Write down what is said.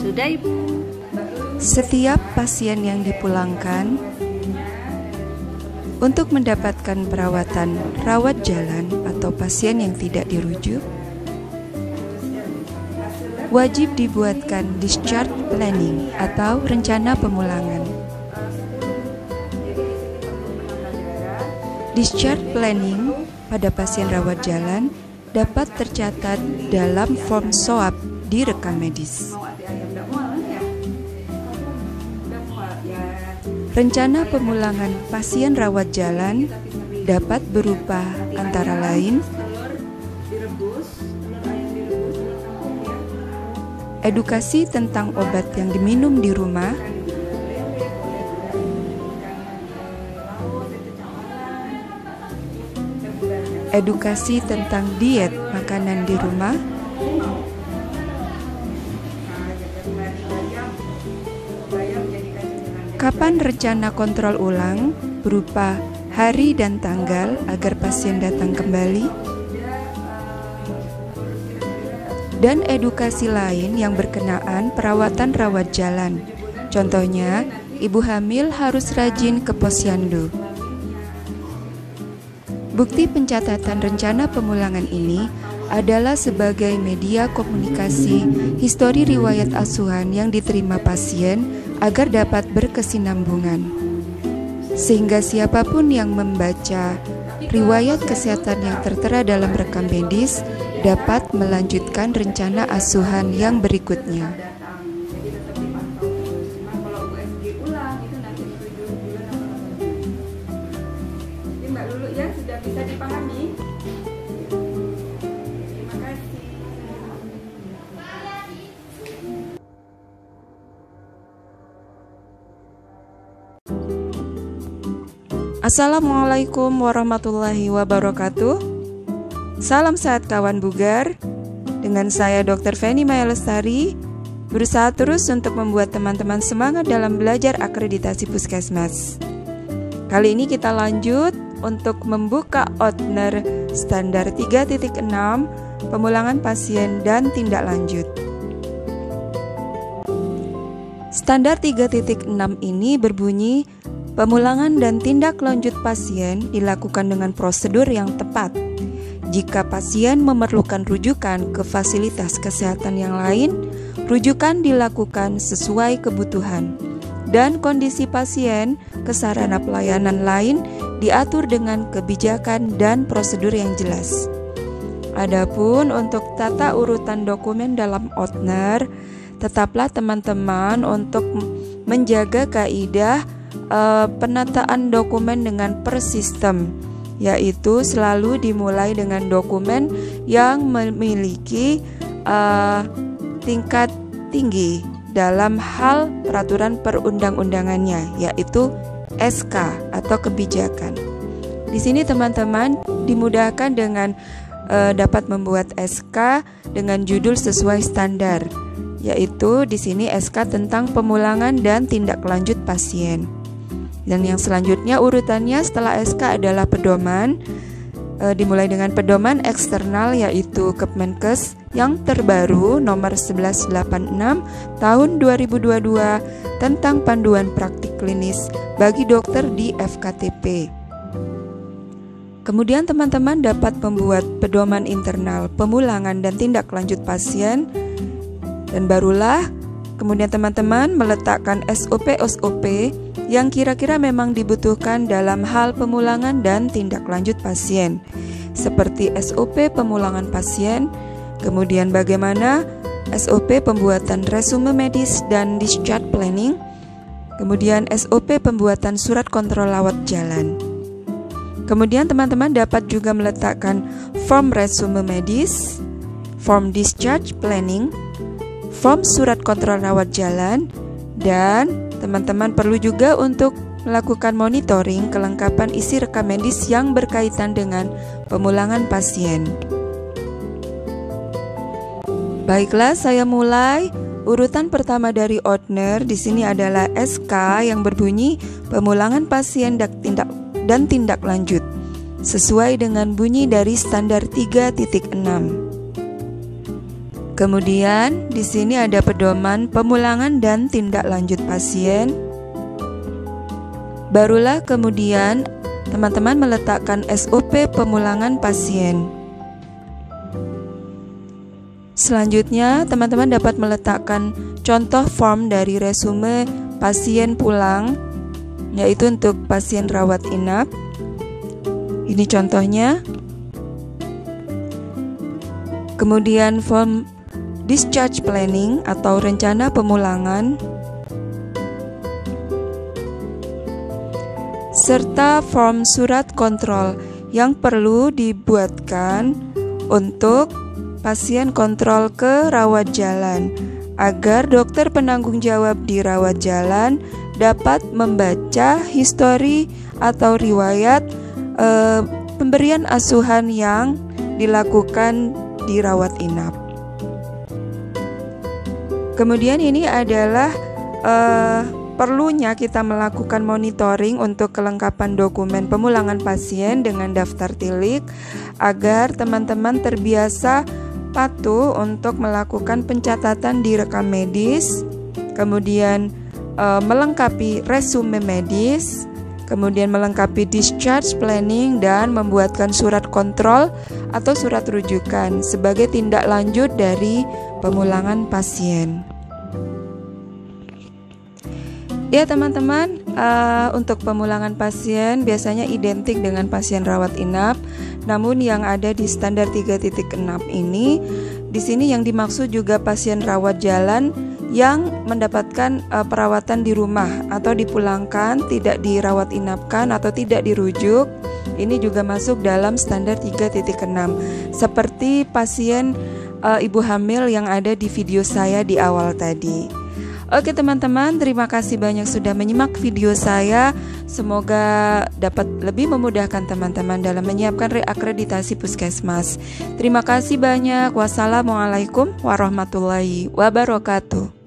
Sudah, Ibu. Setiap pasien yang dipulangkan untuk mendapatkan perawatan rawat jalan atau pasien yang tidak dirujuk, wajib dibuatkan discharge planning atau rencana pemulangan. Discharge planning pada pasien rawat jalan dapat tercatat dalam form SOAP di rekam medis. Rencana pemulangan pasien rawat jalan dapat berupa antara lain edukasi tentang obat yang diminum di rumah, edukasi tentang diet makanan di rumah, kapan rencana kontrol ulang berupa hari dan tanggal agar pasien datang kembali, dan edukasi lain yang berkenaan perawatan rawat jalan. Contohnya, ibu hamil harus rajin ke posyandu. Bukti pencatatan rencana pemulangan ini adalah sebagai media komunikasi histori riwayat asuhan yang diterima pasien agar dapat berkesinambungan. Sehingga siapapun yang membaca riwayat kesehatan yang tertera dalam rekam medis dapat melanjutkan rencana asuhan yang berikutnya. Mbak Lulu ya, sudah bisa dipahami? Terima kasih. Assalamualaikum warahmatullahi wabarakatuh. Salam sehat kawan bugar. Dengan saya Dr. Feni Maya Lestari, berusaha terus untuk membuat teman-teman semangat dalam belajar akreditasi puskesmas. Kali ini kita lanjut untuk membuka Otner standar 3.6 pemulangan pasien dan tindak lanjut. Standar 3.6 ini berbunyi, pemulangan dan tindak lanjut pasien dilakukan dengan prosedur yang tepat. Jika pasien memerlukan rujukan ke fasilitas kesehatan yang lain, rujukan dilakukan sesuai kebutuhan. Dan kondisi pasien ke sarana pelayanan lain diatur dengan kebijakan dan prosedur yang jelas. Adapun untuk tata urutan dokumen dalam Otner, tetaplah teman-teman untuk menjaga kaidah penataan dokumen dengan per sistem, yaitu selalu dimulai dengan dokumen yang memiliki tingkat tinggi dalam hal peraturan perundang-undangannya, yaitu SK atau kebijakan. Di sini teman-teman dimudahkan dengan dapat membuat SK dengan judul sesuai standar, yaitu di sini SK tentang pemulangan dan tindak lanjut pasien. Dan yang selanjutnya urutannya setelah SK adalah pedoman, dimulai dengan pedoman eksternal yaitu Kepmenkes yang terbaru nomor 1186 tahun 2022 tentang panduan praktik klinis bagi dokter di FKTP. Kemudian teman-teman dapat membuat pedoman internal pemulangan dan tindak lanjut pasien, dan barulah kemudian teman-teman meletakkan SOP-SOP yang kira-kira memang dibutuhkan dalam hal pemulangan dan tindak lanjut pasien, seperti SOP pemulangan pasien, kemudian bagaimana SOP pembuatan resume medis dan discharge planning, kemudian SOP pembuatan surat kontrol rawat jalan. Kemudian teman-teman dapat juga meletakkan form resume medis, form discharge planning, form surat kontrol rawat jalan, dan teman-teman perlu juga untuk melakukan monitoring kelengkapan isi rekam medis yang berkaitan dengan pemulangan pasien. Baiklah, saya mulai. Urutan pertama dari Otner di sini adalah SK yang berbunyi pemulangan pasien dan tindak lanjut sesuai dengan bunyi dari standar 3.6. Kemudian di sini ada pedoman pemulangan dan tindak lanjut pasien. Barulah kemudian teman-teman meletakkan SOP pemulangan pasien. Selanjutnya, teman-teman dapat meletakkan contoh form dari resume pasien pulang, yaitu untuk pasien rawat inap. Ini contohnya. Kemudian form discharge planning atau rencana pemulangan, serta form surat kontrol yang perlu dibuatkan untuk pasien kontrol ke rawat jalan agar dokter penanggung jawab di rawat jalan dapat membaca histori atau riwayat pemberian asuhan yang dilakukan di rawat inap. Kemudian ini adalah perlunya kita melakukan monitoring untuk kelengkapan dokumen pemulangan pasien dengan daftar tilik agar teman-teman terbiasa patuh untuk melakukan pencatatan di rekam medis, kemudian melengkapi resume medis, kemudian melengkapi discharge planning dan membuatkan surat kontrol atau surat rujukan sebagai tindak lanjut dari pemulangan pasien. Ya teman-teman, untuk pemulangan pasien biasanya identik dengan pasien rawat inap. Namun yang ada di standar 3.6 ini, di sini yang dimaksud juga pasien rawat jalan yang mendapatkan perawatan di rumah atau dipulangkan, tidak dirawat inapkan atau tidak dirujuk. Ini juga masuk dalam standar 3.6. Seperti pasien ibu hamil yang ada di video saya di awal tadi. Oke teman-teman, terima kasih banyak sudah menyimak video saya. Semoga dapat lebih memudahkan teman-teman dalam menyiapkan reakreditasi puskesmas. Terima kasih banyak. Wassalamualaikum warahmatullahi wabarakatuh.